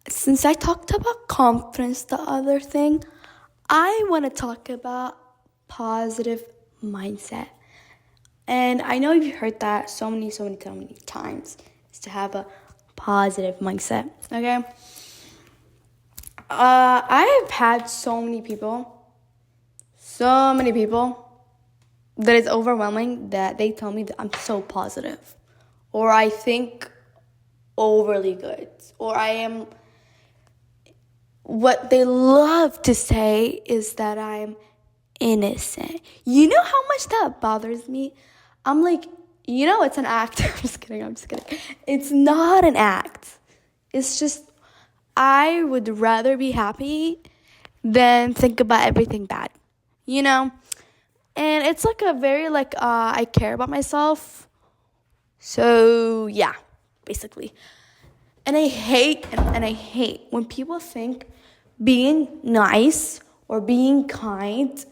Since I talked about confidence, the other thing, I want to talk about positive mindset. And I know you've heard that so many times, is to have a positive mindset, okay? I have had so many people that it's overwhelming that they tell me that I'm so positive, or I think overly good, or I am. What they love to say is that I'm innocent. You know how much that bothers me? I'm like, it's an act. I'm just kidding. It's not an act. It's just, I would rather be happy than think about everything bad, And it's like a very, I care about myself. So, yeah, basically. And I hate when people think being nice or being kind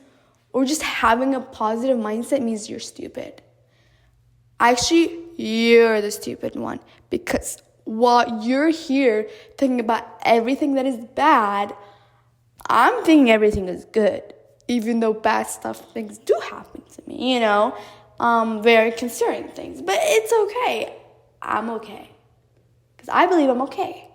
or just having a positive mindset means you're stupid. Actually, you're the stupid one, because while you're here thinking about everything that is bad, I'm thinking everything is good, even though bad things do happen to me, very concerning things. But it's okay. I'm okay. Because I believe I'm okay.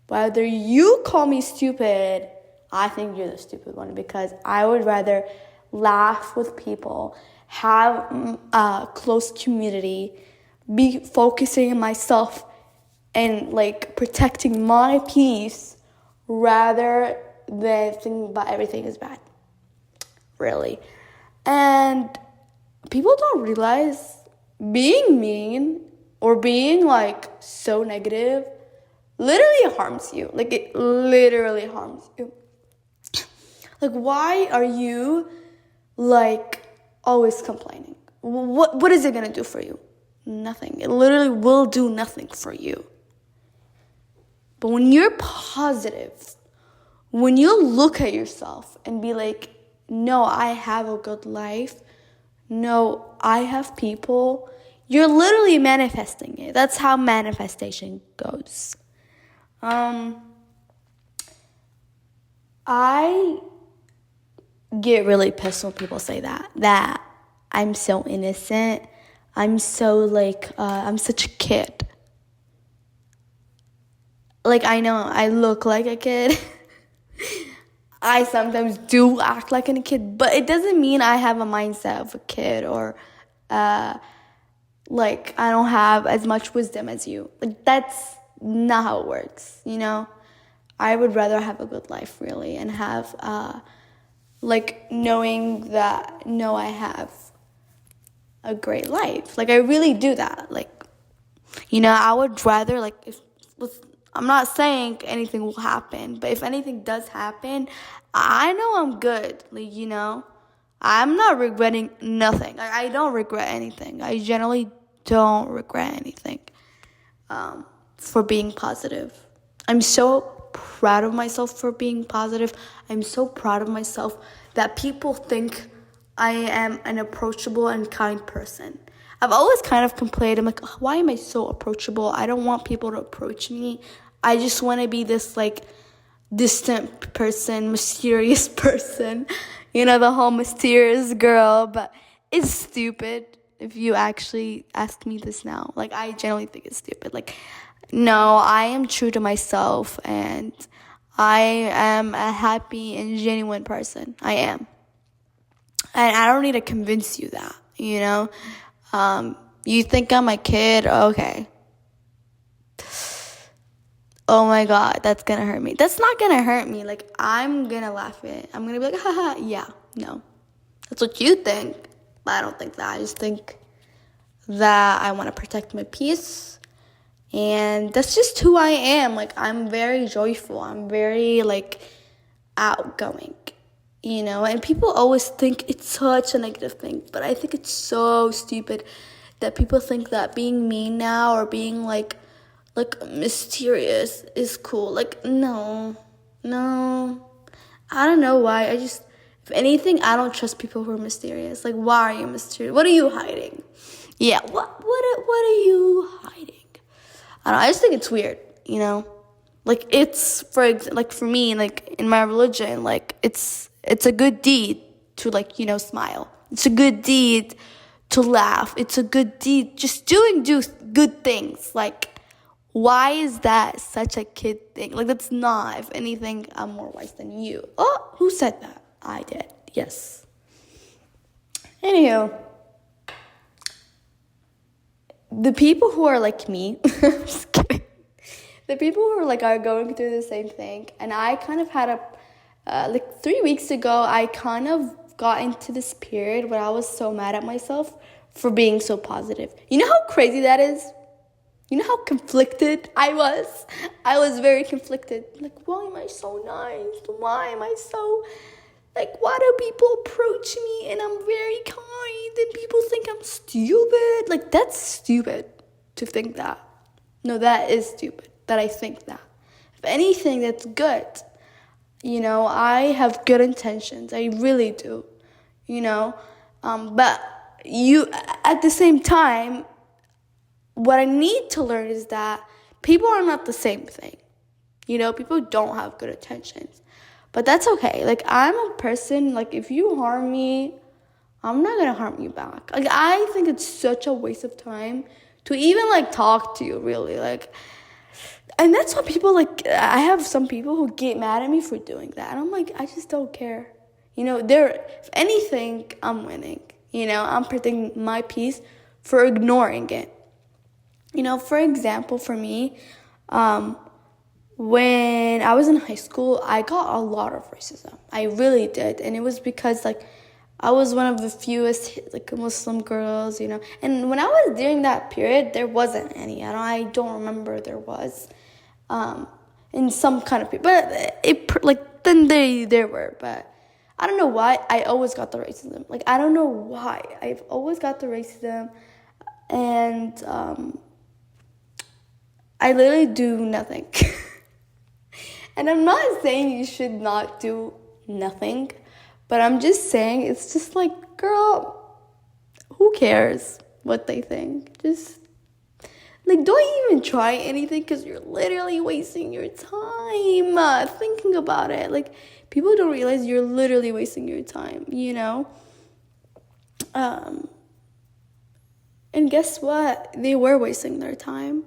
Whether you call me stupid, I think you're the stupid one, because I would rather laugh with people, have a close community, be focusing on myself and protecting my peace rather than thinking about everything is bad. Really. And people don't realize being mean or being so negative literally harms you. It literally harms you. Why are you always complaining? What is it gonna do for you? Nothing. It literally will do nothing for you. But when you're positive, when you look at yourself and be like, no, I have a good life. No, I have people. You're literally manifesting it. That's how manifestation goes. I get really pissed when people say that I'm so innocent. I'm so I'm such a kid. I know I look like a kid. I sometimes do act like a kid, but it doesn't mean I have a mindset of a kid, or I don't have as much wisdom as you. That's not how it works, I would rather have a good life, really, and have knowing that I have a great life. I really do that. I would rather I'm not saying anything will happen, but if anything does happen, I know I'm good. I'm not regretting nothing. I don't regret anything. I generally don't regret anything for being positive. I'm so proud of myself for being positive. I'm so proud of myself that people think I am an approachable and kind person. I've always kind of complained. I'm like, why am I so approachable? I don't want people to approach me. I just want to be this distant person, mysterious person. The whole mysterious girl. But it's stupid if you actually ask me this now. I generally think it's stupid. No, I am true to myself, and I am a happy and genuine person. I am. And I don't need to convince you that, You think I'm a kid? Okay. Oh my God, that's gonna hurt me. That's not gonna hurt me. I'm gonna laugh at it. I'm gonna be like, haha, yeah, no. That's what you think, but I don't think that. I just think that I want to protect my peace, and that's just who I am. I'm very joyful. I'm very, outgoing, and people always think it's such a negative thing, but I think it's so stupid that people think that being mean now or being, mysterious is cool. No. I don't know why. If anything, I don't trust people who are mysterious. Why are you mysterious? What are you hiding? Yeah, what are you hiding? I don't know, I just think it's weird, you know? Like, it's, for me, like, in my religion, like, it's a good deed to, like, you know, smile. It's a good deed to laugh. It's a good deed. Just do good things. Like, why is that such a kid thing? Like, that's not. If anything, I'm more wise than you. Oh, who said that? I did. Yes. Anywho, the people who are like me, I'm just kidding. The people who are like are going through the same thing, and I kind of had like 3 weeks ago, I kind of got into this period where I was so mad at myself for being so positive. You know how crazy that is? You know how conflicted I was? I was very conflicted. Like, why am I so nice? Why am I so, like, why do people approach me and I'm very kind and people think I'm stupid? Like, that's stupid to think that. No, that is stupid that I think that. If anything, that's good. You know, I have good intentions. I really do. You know, but at the same time, what I need to learn is that people are not the same thing. You know, people don't have good intentions. But that's okay. Like, I'm a person, like, if you harm me, I'm not going to harm you back. Like, I think it's such a waste of time to even, like, talk to you, really. Like, and that's what people, like, I have some people who get mad at me for doing that. And I'm like, I just don't care. You know, if anything, I'm winning. You know, I'm protecting my peace for ignoring it. You know, for example, for me, when I was in high school, I got a lot of racism. I really did. And it was because, like, I was one of the fewest, like, Muslim girls, you know. And when I was during that period, there wasn't any. I don't remember there was. In some kind of people. But then there were. But I don't know why I always got the racism. Like, I don't know why. I've always got the racism. And I literally do nothing. And I'm not saying you should not do nothing. But I'm just saying, it's just like, girl, who cares what they think? Just, like, don't even try anything because you're literally wasting your time thinking about it. Like, people don't realize you're literally wasting your time, you know? And guess what? They were wasting their time.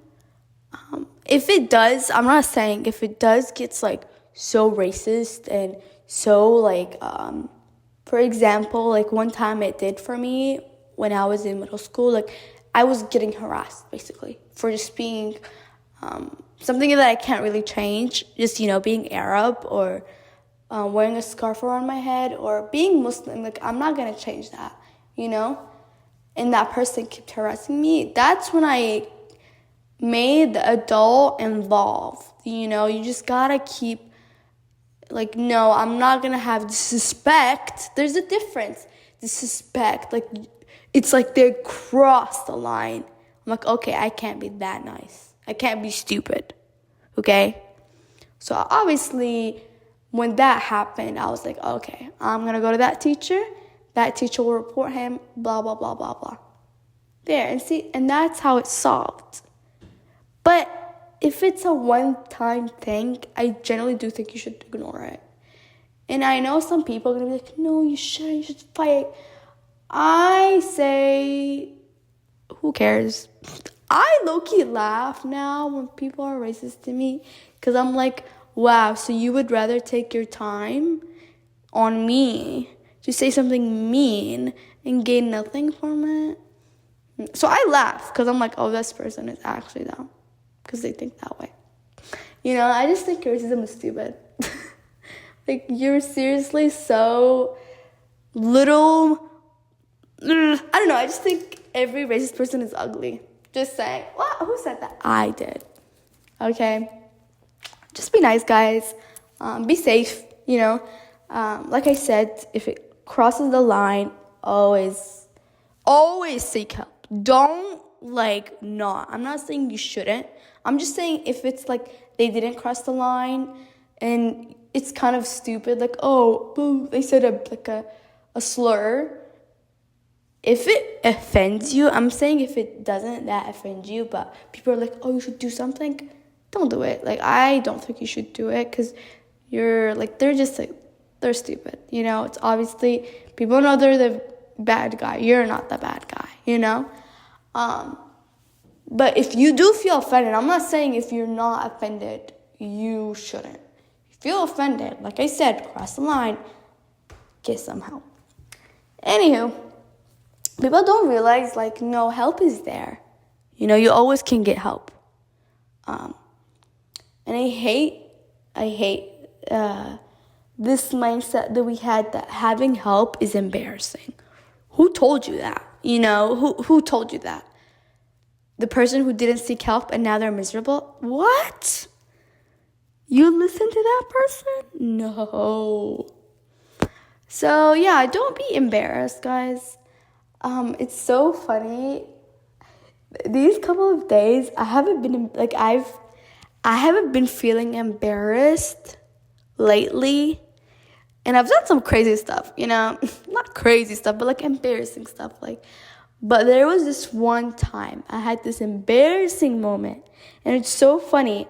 If it does, I'm not saying if it does gets, like, so racist and so, like, for example, like, one time it did for me when I was in middle school, like, I was getting harassed, basically, for just being something that I can't really change, just, you know, being Arab or wearing a scarf around my head or being Muslim. Like, I'm not going to change that, you know? And that person kept harassing me. That's when I made the adult involved, you know? You just got to keep, like, no, I'm not going to have disrespect. There's a difference. Disrespect, like, it's like they crossed the line. I'm like, okay, I can't be that nice. I can't be stupid, okay? So obviously, when that happened, I was like, okay, I'm going to go to that teacher. That teacher will report him, blah, blah, blah, blah, blah. There, and see, and that's how it's solved. But if it's a one-time thing, I generally do think you should ignore it. And I know some people are going to be like, no, you shouldn't, you should fight. I say, who cares? I low-key laugh now when people are racist to me because I'm like, wow, so you would rather take your time on me to say something mean and gain nothing from it? So I laugh because I'm like, oh, this person is actually dumb because they think that way. You know, I just think racism is stupid. Like, you're seriously so little. I don't know. I just think every racist person is ugly. Just saying. What? Who said that? I did. Okay. Just be nice, guys. Be safe, you know. Like I said, if it crosses the line, always seek help. Don't, like, not. I'm not saying you shouldn't. I'm just saying if it's, like, they didn't cross the line and it's kind of stupid, like, oh, boo, they said a slur. if it offends you, I'm saying if it doesn't, that offends you, but people are like, oh, you should do something, don't do it. Like, I don't think you should do it, because you're, like, they're just, like, they're stupid, you know? It's obviously, people know they're the bad guy. You're not the bad guy, you know? But if you do feel offended, I'm not saying if you're not offended, you shouldn't. If you feel offended, like I said, cross the line, get some help. Anywho, people don't realize, like, no, help is there. You know, you always can get help. And I hate this mindset that we had that having help is embarrassing. Who told you that? You know, who told you that? The person who didn't seek help and now they're miserable? What? You listen to that person? No. So, yeah, don't be embarrassed, guys. It's so funny. These couple of days, I haven't been feeling embarrassed lately. And I've done some crazy stuff, you know, not crazy stuff, but like embarrassing stuff. But there was this one time I had this embarrassing moment, and it's so funny.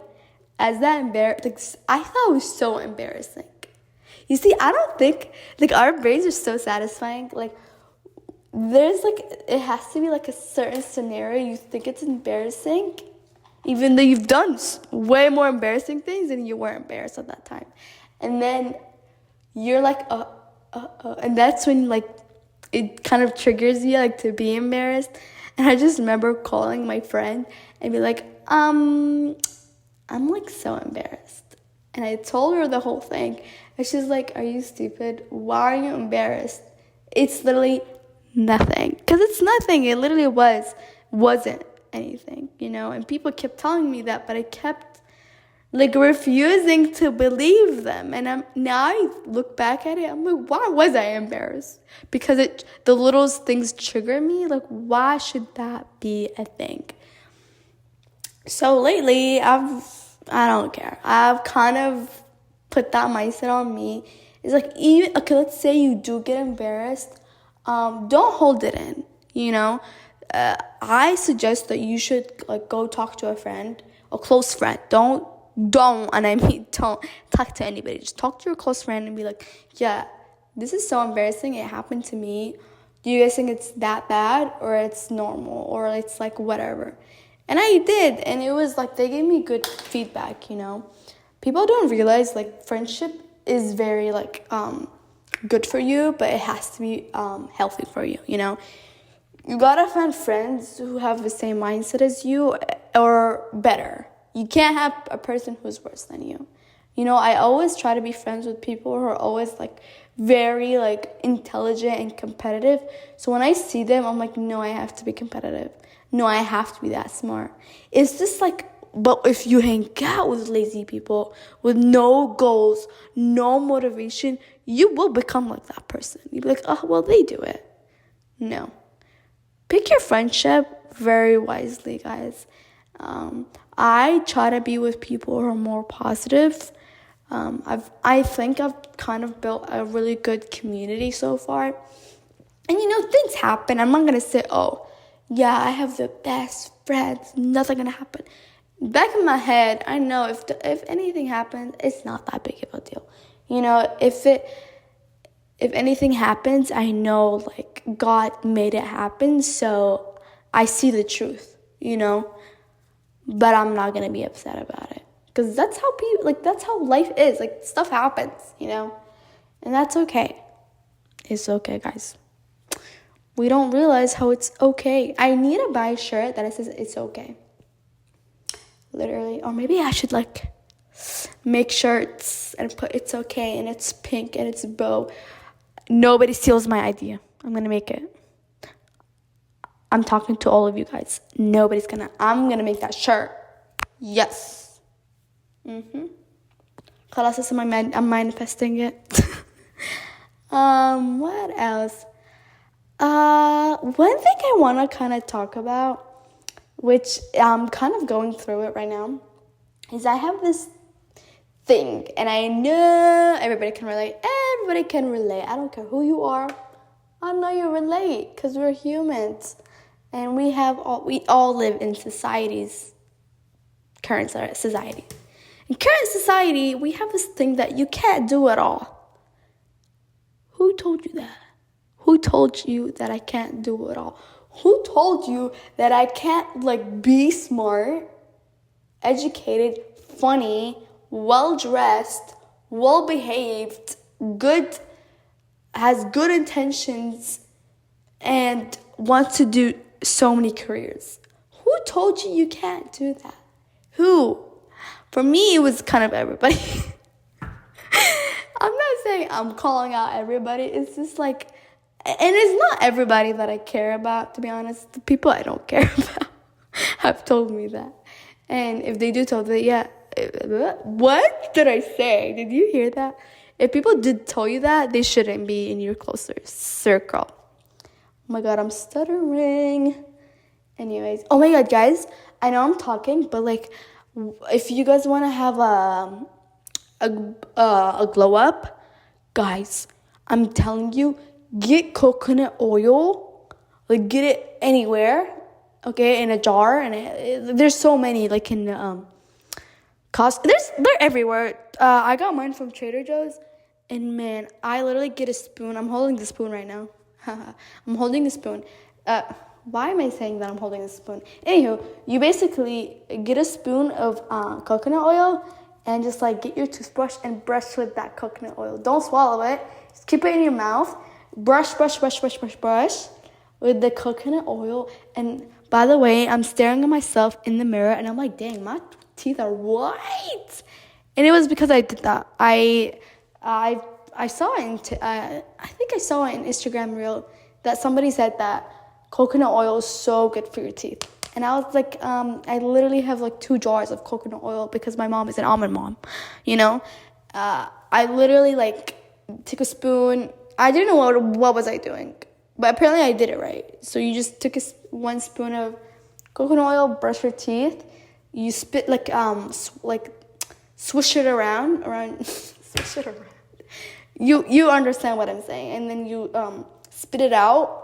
I thought it was so embarrassing. You see, I don't think, our brains are so satisfying. There's, it has to be, a certain scenario you think it's embarrassing, even though you've done way more embarrassing things and you weren't embarrassed at that time. And then you're and that's when, it kind of triggers you, to be embarrassed. And I just remember calling my friend and be like, I'm, so embarrassed. And I told her the whole thing. And she's like, are you stupid? Why are you embarrassed? It's literally nothing. Because it's nothing. It literally wasn't anything, you know? And people kept telling me that, but I kept, refusing to believe them. And now I look back at it, I'm like, why was I embarrassed? Because the little things trigger me. Why should that be a thing? So lately, I don't care. I've kind of put that mindset on me. It's let's say you do get embarrassed. Don't hold it in, you know. I suggest that you should go talk to a friend, a close friend. Don't talk to anybody. Just talk to your close friend and be like, yeah, this is so embarrassing. It happened to me. Do you guys think it's that bad, or it's normal, or it's whatever? And I did, and it was they gave me good feedback, you know. People don't realize friendship is very good for you, but it has to be healthy for you, you know. You gotta find friends who have the same mindset as you or better. You can't have a person who's worse than you. You know, I always try to be friends with people who are always very intelligent and competitive. So when I see them, I'm like, no, I have to be competitive. No, I have to be that smart. It's just but if you hang out with lazy people with no goals, no motivation, you will become like that person. You'll be like, oh, well, they do it. No. Pick your friendship very wisely, guys. I try to be with people who are more positive. I think I've kind of built a really good community so far. And, you know, things happen. I'm not going to say, oh, yeah, I have the best friends. Nothing going to happen. Back in my head, I know if anything happens, it's not that big of a deal. You know, if anything happens, I know, God made it happen, so I see the truth, you know? But I'm not going to be upset about it. Because that's how that's how life is. Stuff happens, you know? And that's okay. It's okay, guys. We don't realize how it's okay. I need to buy a shirt that says it's okay. Literally. Or maybe I should, make shirts and put it's okay, and it's pink, and it's a bow. Nobody steals my idea. I'm going to make it. I'm talking to all of you guys. I'm going to make that shirt. Yes. خلاص, I'm manifesting it. What else? One thing I want to kind of talk about, which I'm kind of going through it right now, is I have this thing, and I know everybody can relate. I don't care who you are. I know you relate because we're humans, and we all live in current society. In current society, we have this thing that you can't do at all. Who told you that? Who told you that I can't do it all? Who told you that I can't be smart, educated, funny, well-dressed, well-behaved, has good intentions, and wants to do so many careers? Who told you can't do that? Who? For me, it was kind of everybody. I'm not saying I'm calling out everybody. It's just and it's not everybody that I care about, to be honest. The people I don't care about have told me that. And if they do tell me, yeah, what did I say? Did you hear that? If people did tell you that, they shouldn't be in your closer circle. Oh my God, I'm stuttering. Anyways, oh my God, guys, I know I'm talking, but if you guys want to have a glow up, guys, I'm telling you, get coconut oil, get it anywhere, okay, in a jar, and there's so many, in they're everywhere. I got mine from Trader Joe's, and man, I literally get a spoon. I'm holding the spoon right now. I'm holding the spoon. Why am I saying that I'm holding the spoon? Anywho, you basically get a spoon of coconut oil and just get your toothbrush and brush with that coconut oil. Don't swallow it. Just keep it in your mouth. Brush with the coconut oil. And by the way, I'm staring at myself in the mirror and I'm like, dang, my teeth are white. And it was because I did that. I saw it I think I saw it in Instagram reel that somebody said that coconut oil is so good for your teeth. And I was like, I literally have 2 jars of coconut oil because my mom is an almond mom, I literally took a spoon. I didn't know what was I doing, but apparently I did it right. So you just took 1 spoon of coconut oil, brush your teeth. You spit swish it around, swish it around. You understand what I'm saying. And then you spit it out.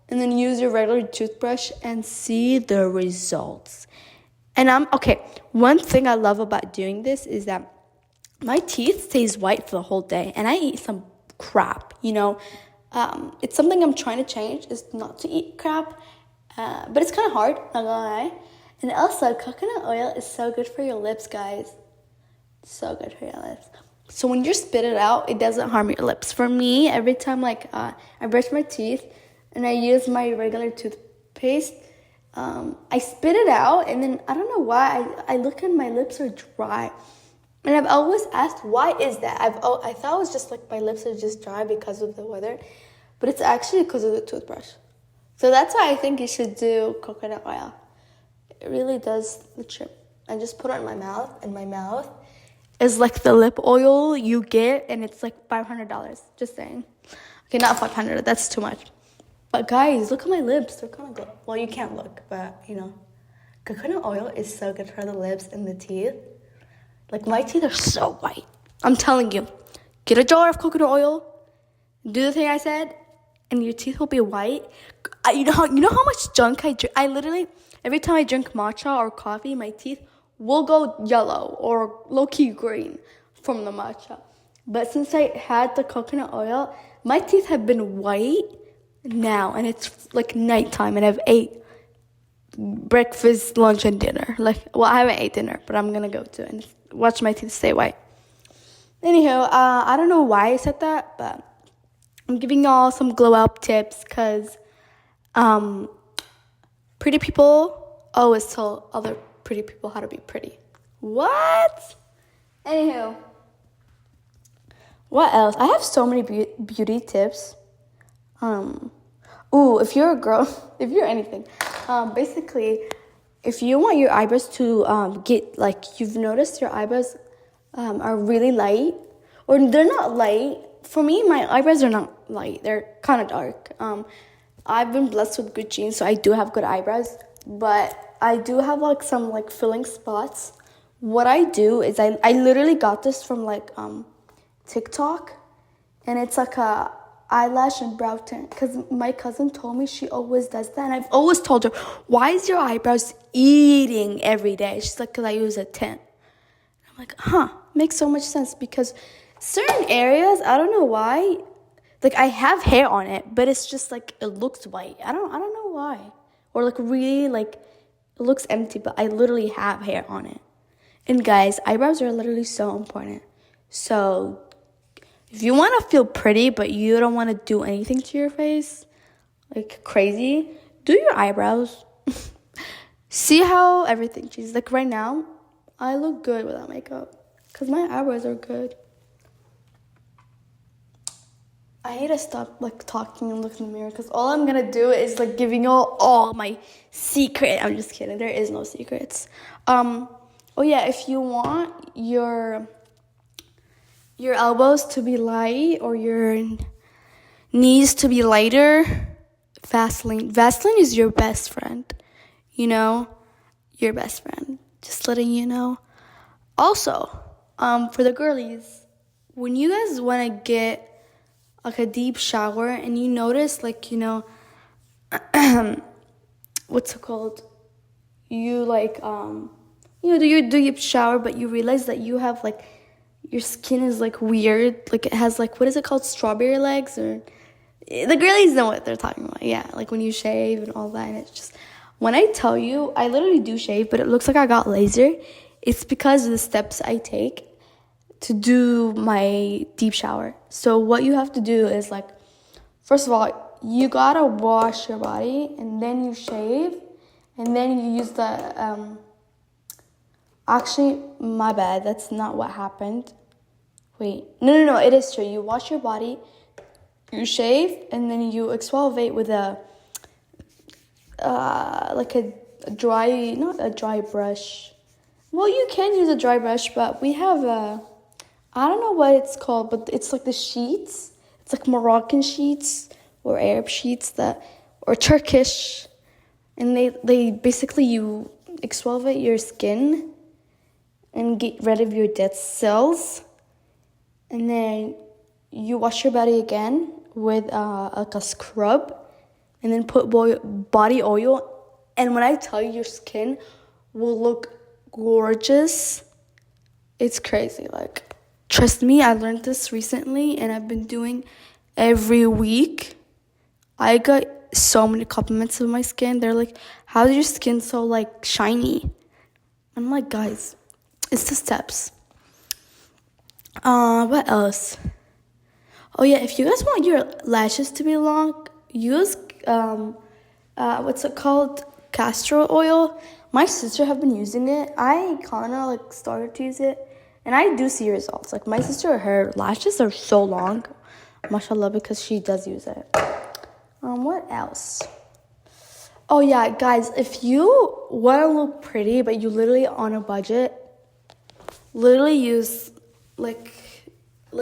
And then use your regular toothbrush and see the results. And one thing I love about doing this is that my teeth stays white for the whole day. And I eat some crap, It's something I'm trying to change, is not to eat crap. But it's kind of hard, not gonna lie. And also, coconut oil is so good for your lips, guys. So good for your lips. So when you spit it out, it doesn't harm your lips. For me, every time I brush my teeth, and I use my regular toothpaste, I spit it out, and then I don't know why, I look and my lips are dry. And I've always asked, why is that? I thought it was just my lips are just dry because of the weather, but it's actually because of the toothbrush. So that's why I think you should do coconut oil. It really does the trick. I just put it in my mouth, and my mouth is the lip oil you get, and it's $500. Just saying. Okay, not 500. That's too much. But guys, look at my lips. They're kind of good. Well, you can't look, but coconut oil is so good for the lips and the teeth. My teeth are so white. I'm telling you, get a jar of coconut oil, do the thing I said, and your teeth will be white. You know how much junk I drink? I literally, every time I drink matcha or coffee, my teeth will go yellow or low-key green from the matcha. But since I had the coconut oil, my teeth have been white now, and it's nighttime, and I've ate breakfast, lunch, and dinner. I haven't ate dinner, but I'm gonna go to it and watch my teeth stay white. Anywho, I don't know why I said that, but I'm giving y'all some glow up tips because pretty people always tell other pretty people how to be pretty. What? Anywho, what else? I have so many beauty tips. If you're a girl, if you're anything, basically, if you want your eyebrows to get, you've noticed your eyebrows are really light, or they're not light. For me, my eyebrows are not light. They're kind of dark. I've been blessed with good genes, so I do have good eyebrows, but I do have, some, filling spots. What I do is I literally got this from, TikTok, and it's eyelash and brow tint because my cousin told me she always does that, and I've always told her, why is your eyebrows eating every day? She's like, because I use a tint. I'm like, makes so much sense because certain areas, I don't know why, like I have hair on it, but it's just like it looks white. I don't know why, or like really like it looks empty, but I literally have hair on it. And guys, eyebrows are literally so important. So if you want to feel pretty, but you don't want to do anything to your face, like crazy, do your eyebrows. See how everything changes. Like right now, I look good without makeup because my eyebrows are good. I need to stop like talking and look in the mirror because all I'm going to do is like giving you all my secret. I'm just kidding. There is no secrets. Oh yeah, if you want your elbows to be light or your knees to be lighter, Vaseline. Vaseline is your best friend. You know, your best friend. Just letting you know. Also, for the girlies, when you guys want to get like a deep shower and you notice like, you know, what's it called? You like, you know, do your deep shower, but you realize that you have like, your skin is like weird, like it has like, what is it called, strawberry legs, or the girlies know what they're talking about. Yeah, like when you shave and all that, and it's just, when I tell you, I literally do shave, but it looks like I got laser. It's because of the steps I take to do my deep shower. So what you have to do is like, first of all, you gotta wash your body, and then you shave, and then you use the, actually, my bad, that's not what happened. Wait, no, it is true. You wash your body, you shave, and then you exfoliate with a, like a dry, not a dry brush. Well, you can use a dry brush, but we have a, I don't know what it's called, but it's like the sheets. It's like Moroccan sheets or Arab sheets or Turkish. And they basically, you exfoliate your skin and get rid of your dead cells. And then you wash your body again with like a scrub. And then put body oil. And when I tell you, your skin will look gorgeous. It's crazy. Like, trust me, I learned this recently. And I've been doing every week. I got so many compliments of my skin. They're like, how is your skin so like shiny? I'm like, guys, it's the steps. What else? Oh yeah, if you guys want your lashes to be long, use what's it called? Castor oil. My sister have been using it. I kind of like started to use it, and I do see results. Like my sister, her lashes are so long, mashallah, because she does use it. What else? Oh yeah, guys, if you want to look pretty but you literally on a budget, literally use like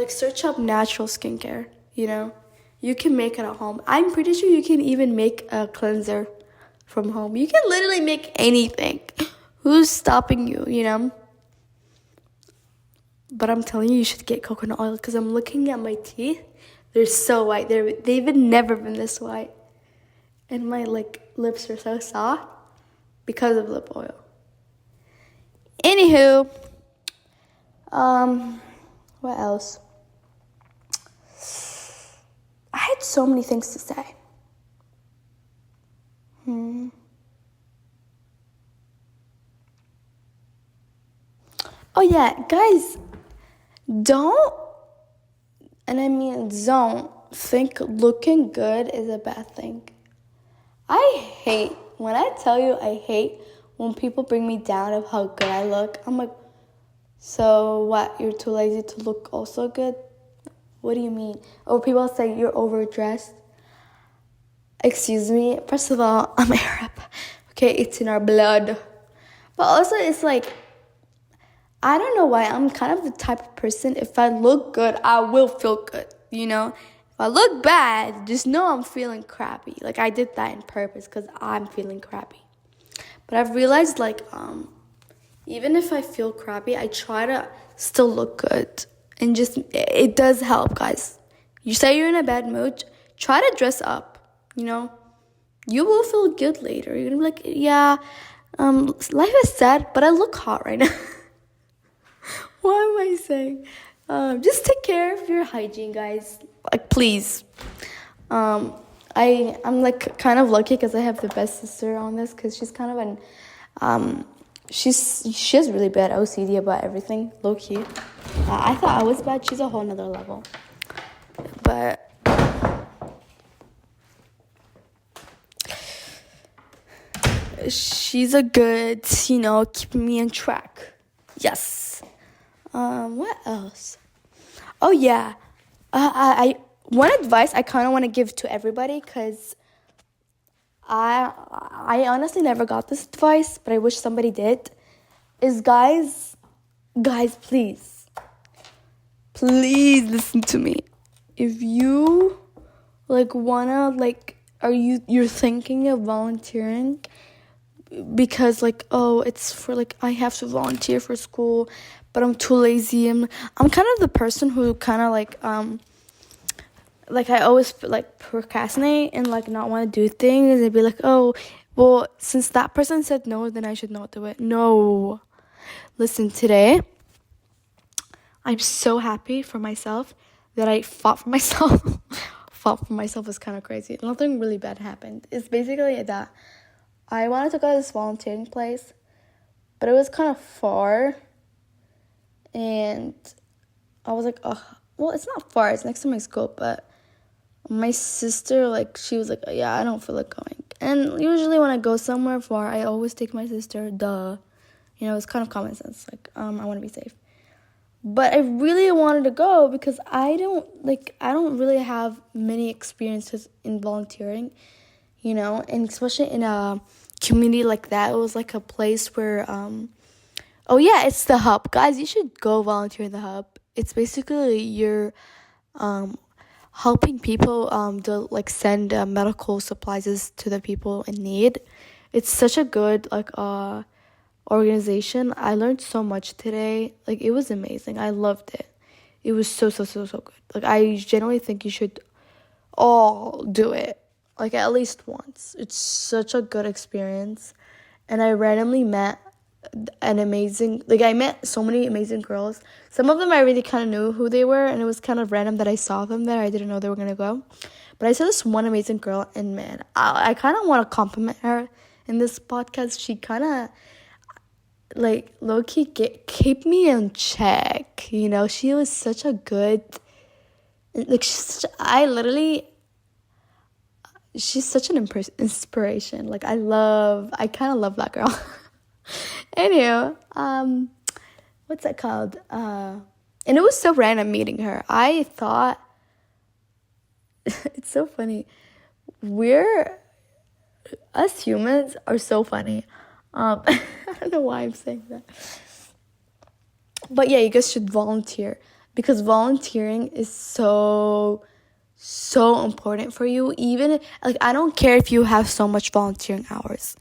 search up natural skincare, you know? You can make it at home. I'm pretty sure you can even make a cleanser from home. You can literally make anything. Who's stopping you, you know? But I'm telling you, you should get coconut oil because I'm looking at my teeth. They're so white. They've never been this white. And my lips are so soft because of lip oil. Anywho, what else? I had so many things to say. Oh yeah, guys, don't think looking good is a bad thing. When I tell you I hate when people bring me down of how good I look. I'm like, so what, you're too lazy to look also good? What do you mean? Or people say you're overdressed. Excuse me, first of all, I'm Arab. Okay, it's in our blood. But also it's like, I don't know why, I'm kind of the type of person, if I look good, I will feel good, you know? If I look bad, just know I'm feeling crappy. Like, I did that on purpose because I'm feeling crappy. But I've realized, like, even if I feel crappy, I try to still look good. And just, it does help, guys. You say you're in a bad mood, try to dress up, you know? You will feel good later. You're gonna be like, yeah, life is sad, but I look hot right now. What am I saying? Just take care of your hygiene, guys. Like, please. I'm like kind of lucky because I have the best sister on this, because she's kind of she has really bad OCD about everything, low key. I thought I was bad. She's a whole nother level. But she's a good, keeping me on track. Yes. What else? Oh yeah. I one advice I kind of want to give to everybody, because I honestly never got this advice, but I wish somebody did, is guys, please listen to me. If you you're thinking of volunteering because it's for I have to volunteer for school, but I'm too lazy. I'm kind of the person who kind of I always procrastinate and not want to do things and be like, oh, well, since that person said no, then I should not do it. No. Listen, today, I'm so happy for myself that I fought for myself. Fought for myself is kind of crazy. Nothing really bad happened. It's basically that I wanted to go to this volunteering place, but it was kind of far. And I was like, oh, well, it's not far. It's next to my school, but my sister, she was like, oh, yeah, I don't feel like going. And usually when I go somewhere far, I always take my sister, duh. It's kind of common sense. I want to be safe. But I really wanted to go because I don't really have many experiences in volunteering, and especially in a community like that. It was a place where, oh yeah, it's the Hub. Guys, you should go volunteer in the Hub. It's basically you're, helping people to send medical supplies to the people in need. It's such a good organization. I learned so much today. It was amazing. I loved it. It was so good. I genuinely think you should all do it at least once. It's such a good experience. And I randomly met I met so many amazing girls. Some of them I really kind of knew who they were, and it was kind of random that I saw them there. I didn't know they were gonna go, but I saw this one amazing girl, and man, I kind of want to compliment her in this podcast. She kind of low-key keep me in check. She was such a good, she's such an inspiration. I kind of love that girl. Anywho, what's that called? And it was so random meeting her. I thought, it's so funny. Us humans are so funny. I don't know why I'm saying that. But yeah, you guys should volunteer, because volunteering is so important for you. Even, I don't care if you have so much volunteering hours.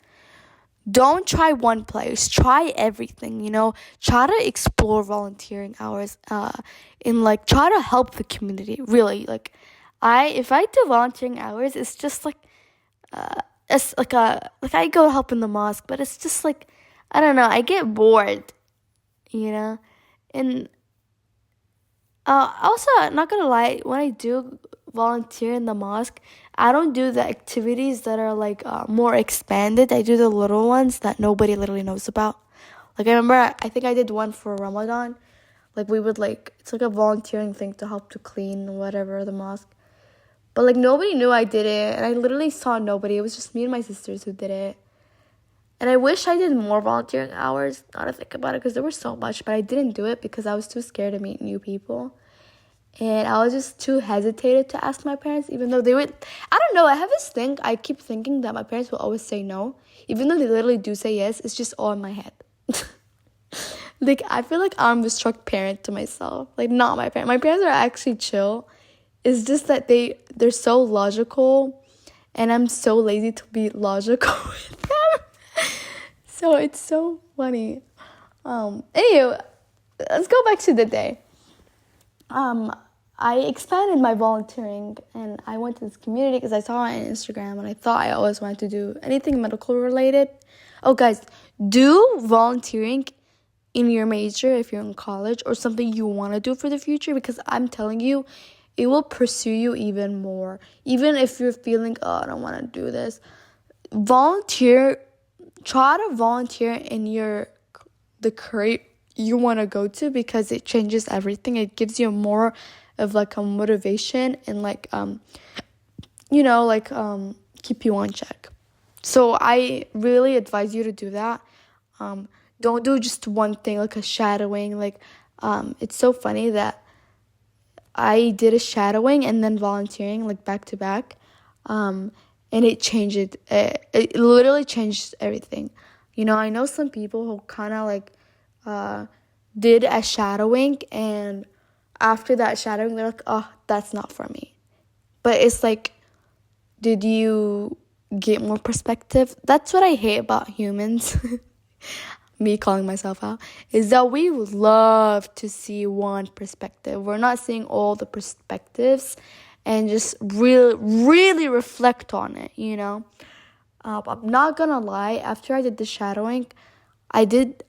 Don't try one place. Try everything, Try to explore volunteering hours and try to help the community. Really, if I do volunteering hours, it's just it's I go help in the mosque, but it's just I don't know, I get bored, And also, not gonna lie, when I do volunteer in the mosque, I don't do the activities that are more expanded. I do the little ones that nobody literally knows about. I remember, I think I did one for Ramadan. We would it's a volunteering thing to help to clean whatever the mosque. But nobody knew I did it, and I literally saw nobody. It was just me and my sisters who did it. And I wish I did more volunteering hours, now to think about it, because there were so much, but I didn't do it because I was too scared to meet new people. And I was just too hesitated to ask my parents, even though they would. I don't know, I have this thing, I keep thinking that my parents will always say no, even though they literally do say yes. It's just all in my head. I feel like I'm the strict parent to myself. Not my parents. My parents are actually chill. It's just that they're so logical, and I'm so lazy to be logical with them. So it's so funny. Anyway, let's go back to the day. I expanded my volunteering, and I went to this community because I saw it on Instagram, and I thought I always wanted to do anything medical related. Oh, guys, do volunteering in your major if you're in college or something you want to do for the future, because I'm telling you, it will pursue you even more. Even if you're feeling, oh, I don't want to do this, try to volunteer in the career you want to go to, because it changes everything. It gives you more of like a motivation and like keep you on check. So I really advise you to do that. Don't do just one thing like a shadowing. It's so funny that I did a shadowing and then volunteering like back to back, and it changed it literally changed everything. I know some people who kind of did a shadowing, and after that shadowing they're like, oh, that's not for me. But it's like, did you get more perspective? That's what I hate about humans. Me calling myself out, is that we would love to see one perspective. We're not seeing all the perspectives and just really reflect on it, I'm not gonna lie, after I did the shadowing, I did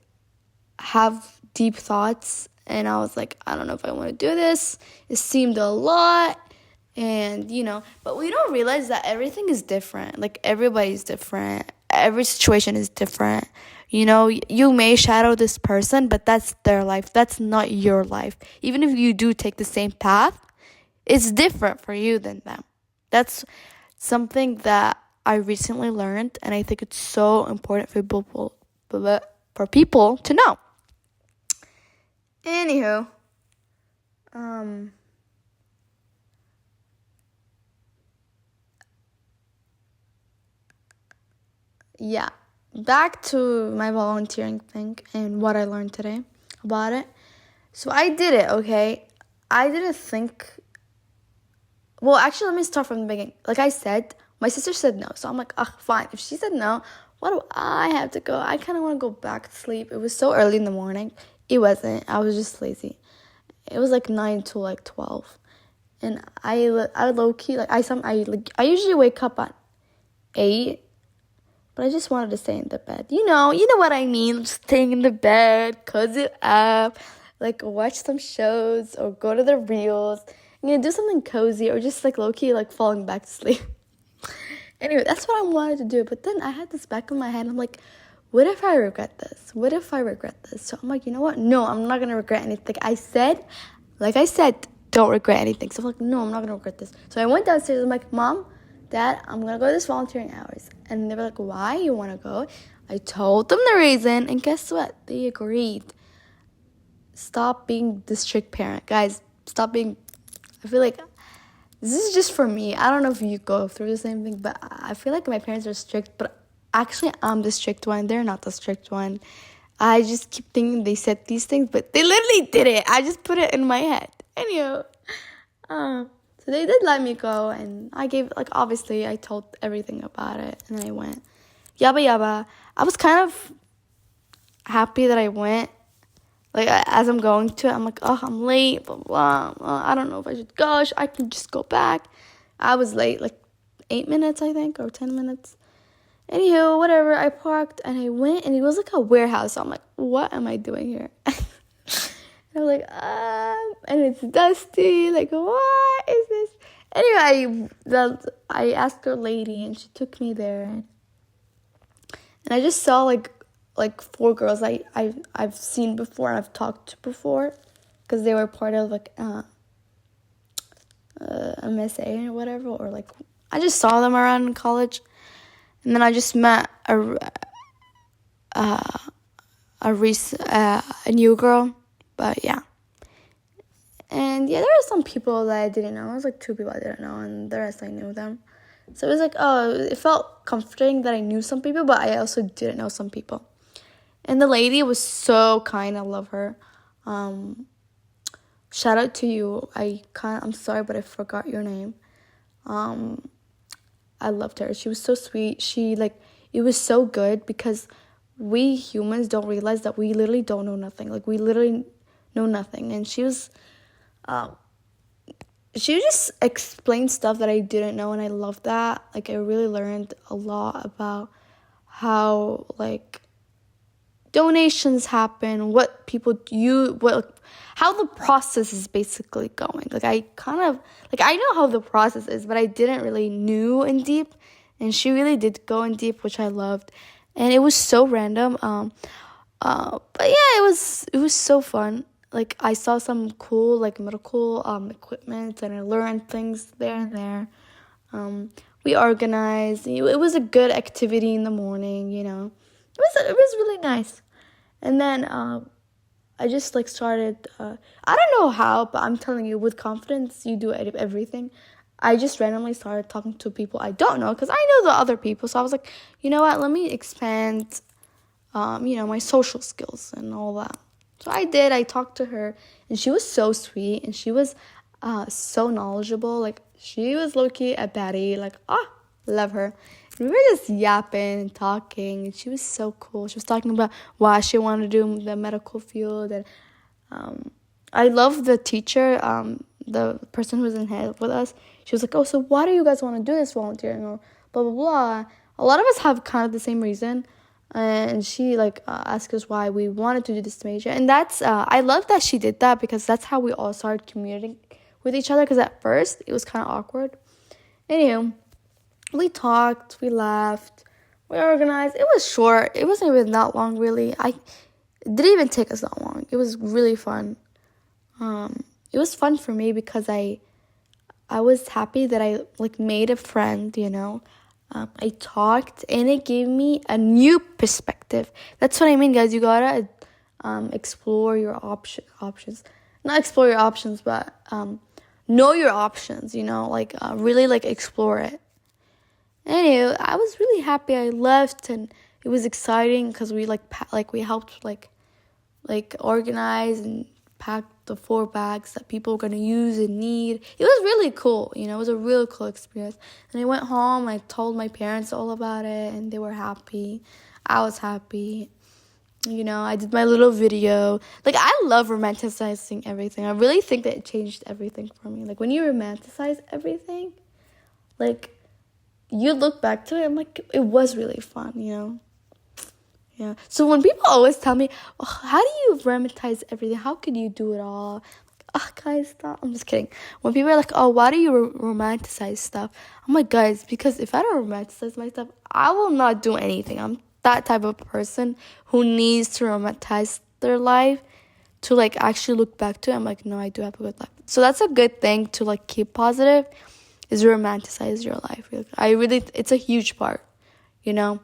have deep thoughts, and I was like, I don't know if I want to do this. It seemed a lot, and but we don't realize that everything is different. Like, everybody's different. Every situation is different. You may shadow this person, but that's their life. That's not your life. Even if you do take the same path, it's different for you than them. That's something that I recently learned, and I think it's so important for people to know. Anywho, yeah, back to my volunteering thing and what I learned today about it. So I did it, okay? I didn't think... Well, actually, let me start from the beginning. Like I said, my sister said no. So I'm like, fine. If she said no, why do I have to go? I kind of want to go back to sleep. It was so early in the morning. It wasn't. I was just lazy. It was like 9 to 12. And I low-key, I usually wake up at 8. But I just wanted to stay in the bed. You know what I mean. Just staying in the bed, cozy up, watch some shows or go to the reels. Do something cozy or just low-key falling back to sleep. Anyway, that's what I wanted to do. But then I had this back in my head. I'm like, what if I regret this? What if I regret this? So I'm like, you know what? No, I'm not going to regret anything. Like I said, don't regret anything. So I'm like, no, I'm not going to regret this. So I went downstairs. I'm like, Mom, Dad, I'm going to go to this volunteering hours. And they were like, why you want to go? I told them the reason. And guess what? They agreed. Stop being the strict parent. Guys, stop being... I feel like this is just for me. I don't know if you go through the same thing, but I feel like my parents are strict, but actually I'm the strict one. They're not the strict one. I just keep thinking they said these things, but they literally did it. I just put it in my head. Anyway, so they did let me go, and I gave, obviously I told everything about it, and I went. Yabba yabba. I was kind of happy that I went. As I'm going to it, I'm like, oh, I'm late, blah, blah, blah. I don't know if I should go. I can just go back. I was late, 8 minutes, I think, or 10 minutes. Anywho, whatever, I parked, and I went, and it was a warehouse. So I'm like, what am I doing here? And I'm like, and it's dusty. What is this? Anyway, I asked her lady, and she took me there. And I just saw, 4 girls I've seen before, I've talked to before, because they were part of MSA or whatever, or I just saw them around in college, and then I just met a new girl, but yeah, and yeah, there were some people that I didn't know. It was 2 people I didn't know, and the rest I knew them. So it was it felt comforting that I knew some people, but I also didn't know some people. And the lady was so kind. I love her. Shout out to you. I'm sorry, but I forgot your name. I loved her. She was so sweet. It was so good, because we humans don't realize that we literally don't know nothing. We literally know nothing. And she was she just explained stuff that I didn't know, and I love that. Like, I really learned a lot about how, like, donations happen, what people do, how the process is basically going. Like, I know how the process is, but I didn't really knew in deep, and she really did go in deep, which I loved, and it was so random. But yeah, it was so fun. Like, I saw some cool, like, medical equipment, and I learned things there and there. We organized. It was a good activity in the morning, you know. It was really nice. And then I just, like, started, I don't know how, but I'm telling you, with confidence, you do everything. I just randomly started talking to people I don't know, because I know the other people. So I was like, you know what, let me expand, my social skills and all that. So I did. I talked to her, and she was so sweet, and she was so knowledgeable. Like, she was low-key a baddie. Like, love her. We were just yapping and talking, and she was so cool. She was talking about why she wanted to do the medical field, and I love the teacher, the person who was in head with us. She was like, oh, so why do you guys want to do this volunteering, or blah, blah, blah. A lot of us have kind of the same reason, and she, like, asked us why we wanted to do this major, and that's, I love that she did that, because that's how we all started communicating with each other, because at first, it was kind of awkward. Anywho, we talked, we laughed, we organized. It was short. It wasn't even that long, really. It didn't even take us that long. It was really fun. It was fun for me because I was happy that I, like, made a friend, you know. I talked, and it gave me a new perspective. That's what I mean, guys. You gotta explore your options. Not explore your options, but know your options, you know. Like, really, like, explore it. Anyway, I was really happy I left, and it was exciting because we, we helped, like, organize and pack the 4 bags that people were going to use and need. It was really cool, you know. It was a really cool experience. And I went home, I told my parents all about it, and they were happy. I was happy. You know, I did my little video. Like, I love romanticizing everything. I really think that it changed everything for me. Like, when you romanticize everything, like, you look back to it, I'm like, it was really fun, you know? Yeah. So when people always tell me, oh, how do you romanticize everything? How could you do it all? Guys, stop. I'm just kidding. When people are like, oh, why do you romanticize stuff? I'm like, guys, because if I don't romanticize my stuff, I will not do anything. I'm that type of person who needs to romanticize their life to, like, actually look back to it. I'm like, no, I do have a good life. So that's a good thing to, like, keep positive, is romanticize your life. It's a huge part, you know.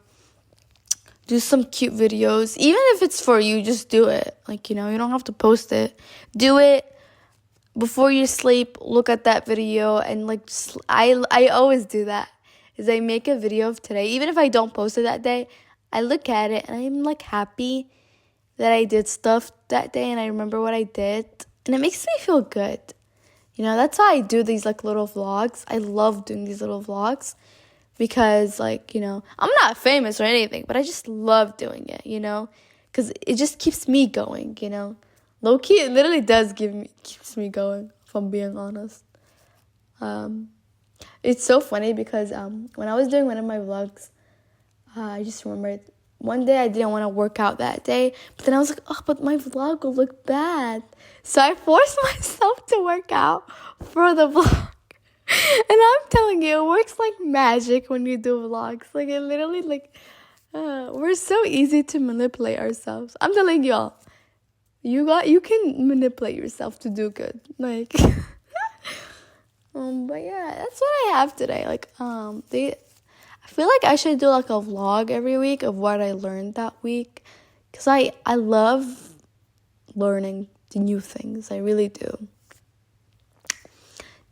Do some cute videos. Even if it's for you, just do it. Like, you know, you don't have to post it. Do it before you sleep. Look at that video, and, like, I always do that. Is I make a video of today. Even if I don't post it that day, I look at it, and I'm, like, happy that I did stuff that day, and I remember what I did. And it makes me feel good. You know, that's why I do these, like, little vlogs. I love doing these little vlogs because, like, you know, I'm not famous or anything, but I just love doing it, you know, because it just keeps me going, you know. Low-key, it literally keeps me going, if I'm being honest. It's so funny because when I was doing one of my vlogs, I just remembered one day I didn't want to work out that day, but then I was like, oh, but my vlog will look bad. So I forced myself to work out for the vlog. And I'm telling you, it works like magic when you do vlogs. Like, it literally, like, we're so easy to manipulate ourselves. I'm telling y'all, you can manipulate yourself to do good. Like, but yeah, that's what I have today. Like, I feel like I should do, like, a vlog every week of what I learned that week. Because I love learning the new things. I really do.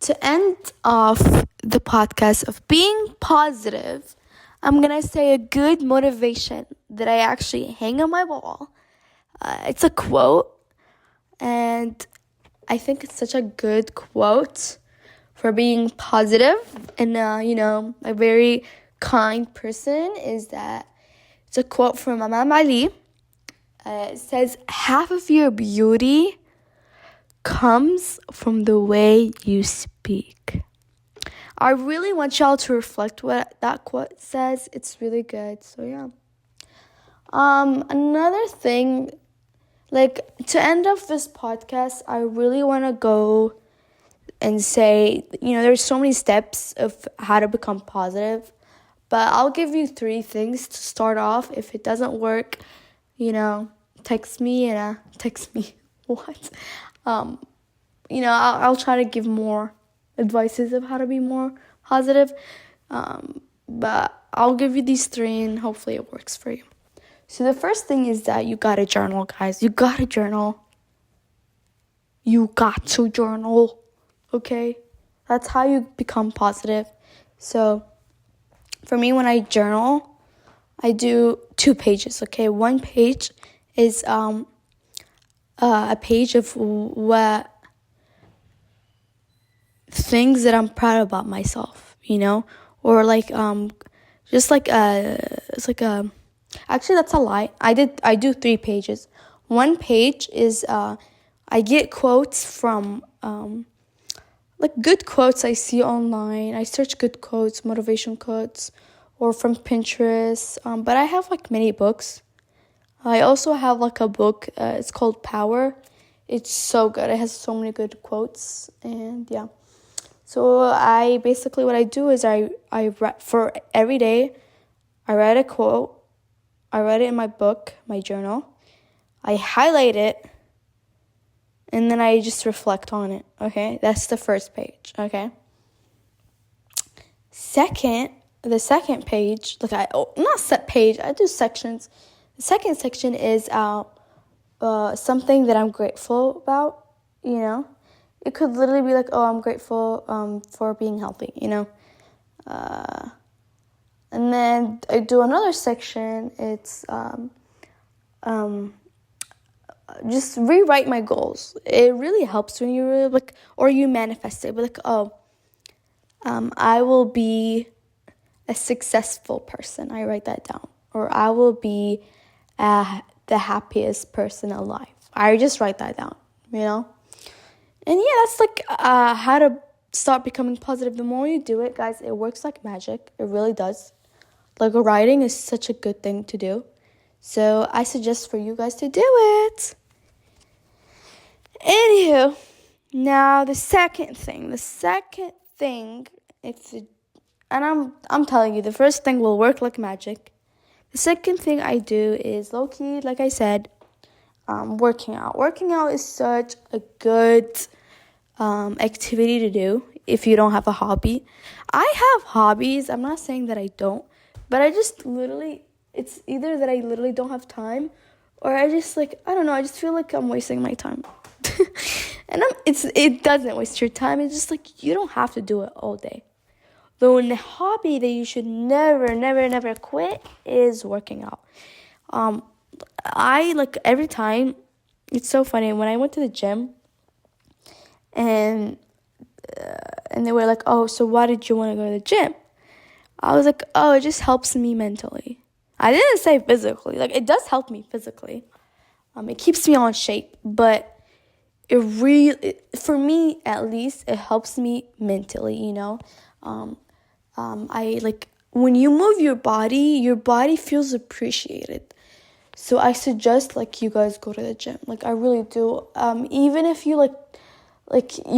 To end off the podcast of being positive, I'm going to say a good motivation that I actually hang on my wall. It's a quote. And I think it's such a good quote for being positive and, a very kind person. Is that it's a quote from Imam Ali. It says, half of your beauty comes from the way you speak. speak. I really want y'all to reflect what that quote says. It's really good. So yeah. Another thing, like, to end off this podcast, I really want to go and say, there's so many steps of how to become positive, but I'll give you 3 things to start off. If it doesn't work, text me what? I'll try to give more advices of how to be more positive. But I'll give you these 3 and hopefully it works for you. So the first thing is that you gotta journal, guys. You gotta journal. You got to journal, okay? That's how you become positive. So for me, when I journal, I do 2 pages, okay? 1 page is a page of what things that I'm proud about myself, or like just like it's like a actually that's a lie. I do 3 pages. 1 page is I get quotes from like good quotes I see online. I search good quotes, motivation quotes, or from Pinterest. But I have like many books. I also have like a book. It's called Power. It's so good. It has so many good quotes, and yeah. So what I do is I write for every day. I write a quote. I write it in my book, my journal. I highlight it, and then I just reflect on it. Okay, that's the first page. Okay. The second page, not set page. I do sections. The second section is something that I'm grateful about. It could literally be like, oh, I'm grateful for being healthy. And then I do another section. It's just rewrite my goals. It really helps when you really or you manifest it. But I will be a successful person. I write that down. Or I will be the happiest person alive. I just write that down, And yeah, that's how to start becoming positive. The more you do it, guys, it works like magic. It really does. Writing is such a good thing to do. So I suggest for you guys to do it. Anywho, now the second thing, I'm telling you, the first thing will work like magic. The second thing I do is low-key, like I said, working out. Working out is such a good activity to do if you don't have a hobby. I have hobbies. I'm not saying that I don't, but I just it's either that I literally don't have time, or I just I don't know, I just feel like I'm wasting my time. And it doesn't waste your time. It's just you don't have to do it all day. The one hobby that you should never, never, never quit is working out. I every time, it's so funny, when I went to the gym and they were like, oh, so why did you want to go to the gym? I was like, oh, it just helps me mentally. I didn't say physically. It does help me physically. It keeps me on shape, but it really, for me at least, it helps me mentally, when you move your body feels appreciated. So I suggest you guys go to the gym. I really do. Even if you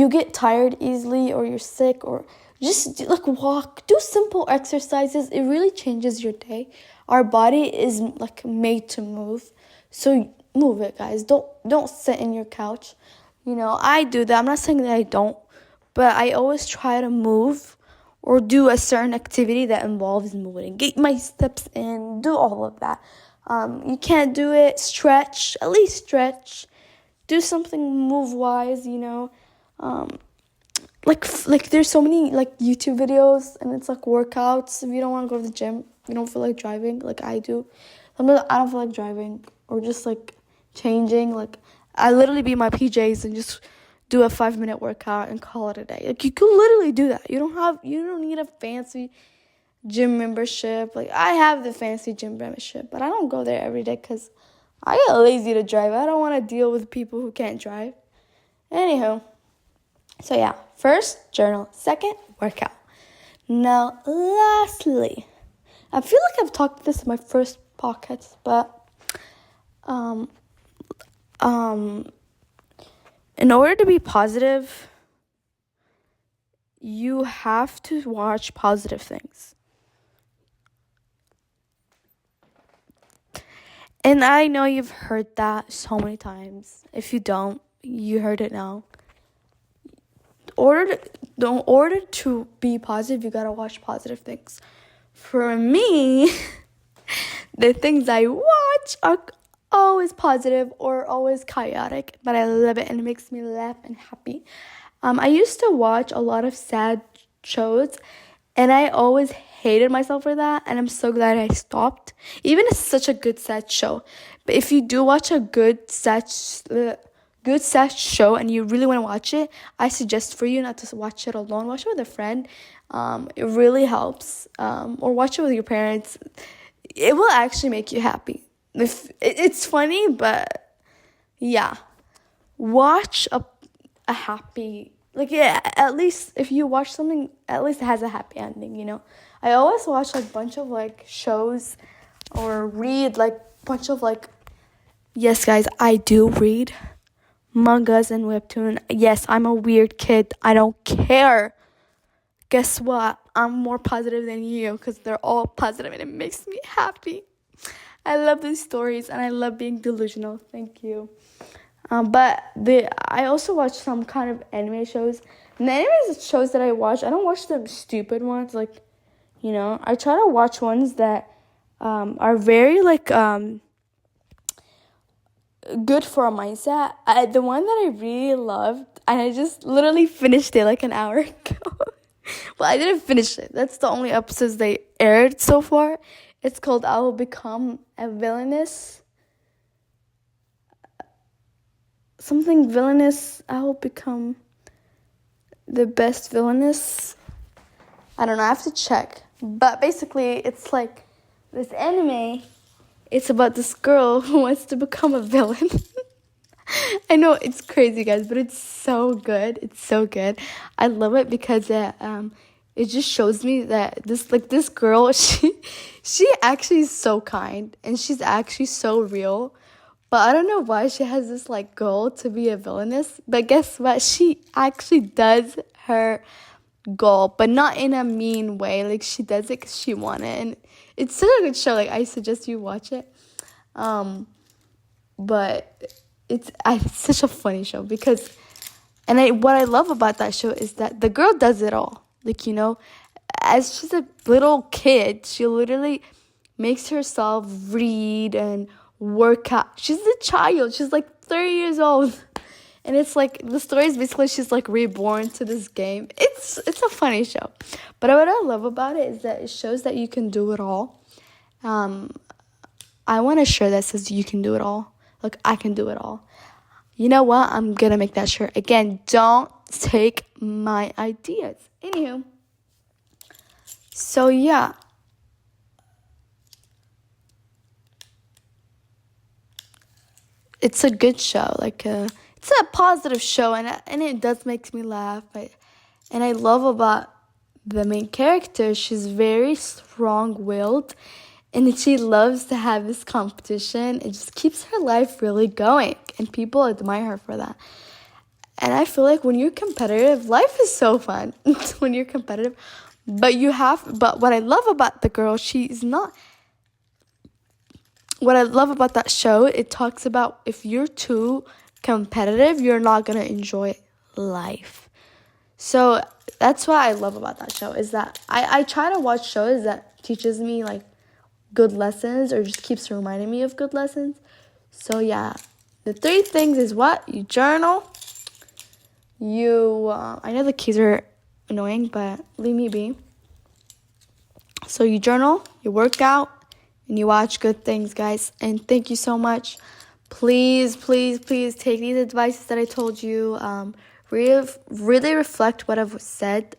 you get tired easily, or you're sick, or just walk, do simple exercises. It really changes your day. Our body is made to move. So move it, guys. Don't sit in your couch. I do that. I'm not saying that I don't, but I always try to move or do a certain activity that involves moving. Get my steps in, do all of that. You can't do it, stretch, at least stretch. Do something move-wise, there's so many YouTube videos, and it's workouts. If you don't want to go to the gym, you don't feel like driving I do. Sometimes I don't feel like driving, or just changing. I literally be in my PJs and just do a 5-minute workout and call it a day. You could literally do that. You don't need a fancy gym membership. I have the fancy gym membership, but I don't go there every day because I get lazy to drive. I don't want to deal with people who can't drive. Anyhow, So yeah, first, journal. Second, workout. Now, lastly, I feel like I've talked this in my first podcast, but um, in order to be positive, you have to watch positive things. And I know you've heard that so many times. If you don't, you heard it now. In order to be positive, you gotta watch positive things. For me, the things I watch are always positive or always chaotic, but I love it and it makes me laugh and happy. I used to watch a lot of sad shows, and I always hated myself for that, and I'm so glad I stopped. Even it's such a good sad show, but if you do watch a good sad show and you really want to watch it, I suggest for you not to watch it alone. Watch it with a friend. It really helps. Or watch it with your parents. It will actually make you happy. It's funny, but yeah, watch a happy, like, yeah, at least if you watch something, at least it has a happy ending, you know. I always watch like bunch of like shows or read like bunch of like, yes guys, I do read mangas and webtoon. Yes, I'm a weird kid. I don't care. Guess what? I'm more positive than you because they're all positive and it makes me happy. I love these stories and I love being delusional. Thank you. But I also watch some kind of anime shows. And the anime shows that I watch, I don't watch the stupid ones. Like, you know, I try to watch ones that are very like good for a mindset. The one that I really loved, and I just literally finished it like an hour ago. Well, I didn't finish it. That's the only episodes they aired so far. It's called I Will Become a Villainous. Something villainous. I will become the best villainous. I don't know. I have to check. But basically, it's like this anime. It's about this girl who wants to become a villain. I know it's crazy, guys, but it's so good. It's so good. I love it because it just shows me that this girl, she actually is so kind and she's actually so real. But I don't know why she has this like goal to be a villainess. But guess what? She actually does her goal, but not in a mean way. Like, she does it because she wants it, and it's such a good show. Like, I suggest you watch it. But it's such a funny show because, what I love about that show is that the girl does it all. Like, you know, as she's a little kid, she literally makes herself read and work out. She's a child. She's like 30 years old. And it's like, the story is basically she's like reborn to this game. It's a funny show. But what I love about it is that it shows that you can do it all. I want a shirt that says you can do it all. Like, I can do it all. You know what? I'm going to make that shirt. Again, don't take my ideas. Anywho. So, yeah. It's a good show. Like, it's a positive show, and it does make me laugh. And I love about the main character, she's very strong-willed, and she loves to have this competition. It just keeps her life really going, and people admire her for that. And I feel like when you're competitive, life is so fun when you're competitive. But what I love about the girl, what I love about that show, it talks about if you're too competitive, you're not going to enjoy life. So that's what I love about that show, is that I try to watch shows that teaches me like good lessons or just keeps reminding me of good lessons. So yeah, the 3 things is what? You journal. I know the keys are annoying, but leave me be. So you journal, you work out, and you watch good things, guys. And thank you so much. Please, please, please take these advices that I told you. Really reflect what I've said.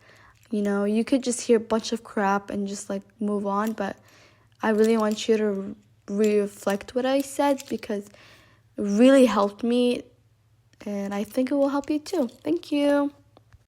You know, you could just hear a bunch of crap and just like move on, but I really want you to reflect what I said because it really helped me, and I think it will help you too. Thank you.